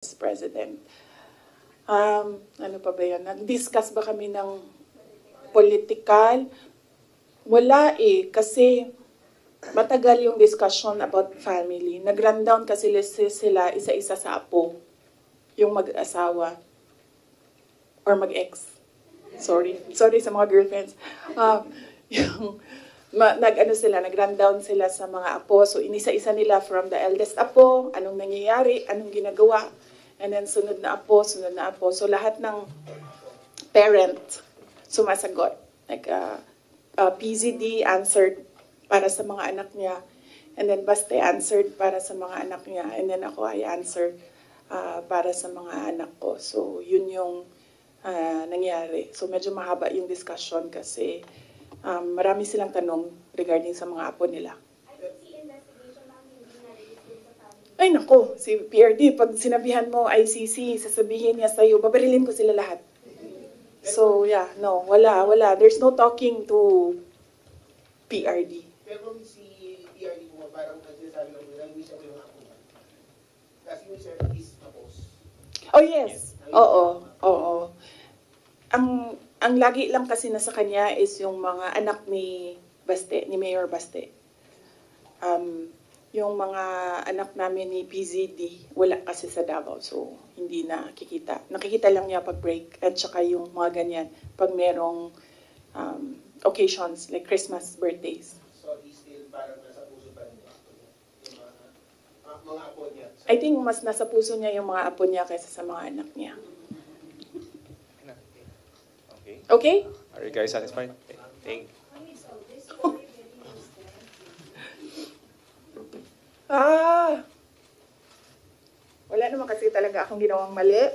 President. Ano pa ba yan? Nag-discuss ba kami ng political? Wala kasi matagal yung discussion about family. Nag-rundown kasi sila isa-isa sa apo, yung mag-asawa or mag-ex. Sorry sa mga girlfriends. Nag-rundown sila sa mga apo. So inisa-isa nila from the eldest apo, anong nangyayari, anong ginagawa, and then sunod na apo. So lahat ng parent sumasagot. PZD answered para sa mga anak niya, and then Baste answered para sa mga anak niya, and then ako I answered para sa mga anak ko. So yun yung nangyari. So medyo mahaba yung discussion kasi marami silang tanong regarding sa mga apo nila. Ay nako, si PRD, pag sinabihan mo ICC, sasabihin niya sa'yo, babarilin ko sila lahat. So yeah, no, wala. There's no talking to PRD. Pero si PRD mo, parang nagsasabi mo, nang-miss ako yung ako. Kasi yung sir is tapos. Oh yes, oo. Ang lagi lang kasi nasa kanya is yung mga anak ni Baste, ni Mayor Baste. Yung mga anak namin ni PZD, wala kasi sa Davao, so hindi nakikita. Nakikita lang niya pag break, at saka yung mga ganyan, pag merong occasions, like Christmas, birthdays. So he's still parang nasa puso pa rin yung mga apo niya. I think mas nasa puso niya yung mga apo niya kaysa sa mga anak niya. Okay? Are you guys satisfied? Thank you. Wala naman kasi talaga akong ginawang mali.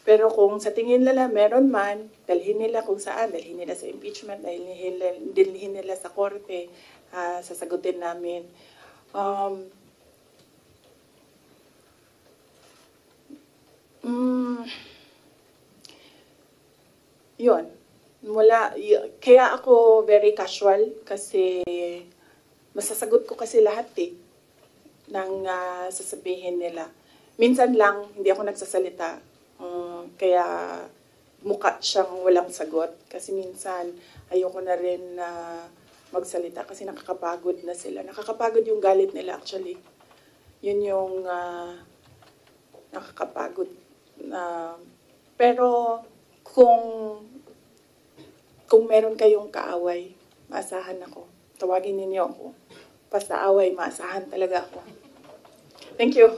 Pero kung sa tingin nila meron man, dalhin nila kung saan, dalhin nila sa impeachment, dalhin nila sa korte, sasagutin namin. Yun. Kaya ako very casual kasi masasagot ko kasi lahat ng sasabihin nila. Minsan lang, hindi ako nagsasalita. Kaya mukha siyang walang sagot. Kasi minsan, ayoko na rin magsalita kasi nakakapagod na sila. Nakakapagod yung galit nila actually. Yun yung nakakapagod. Pero kung meron kayong kaaway, maasahan ako. Tawagin ninyo ako. Basta away, maasahan talaga ako. Thank you.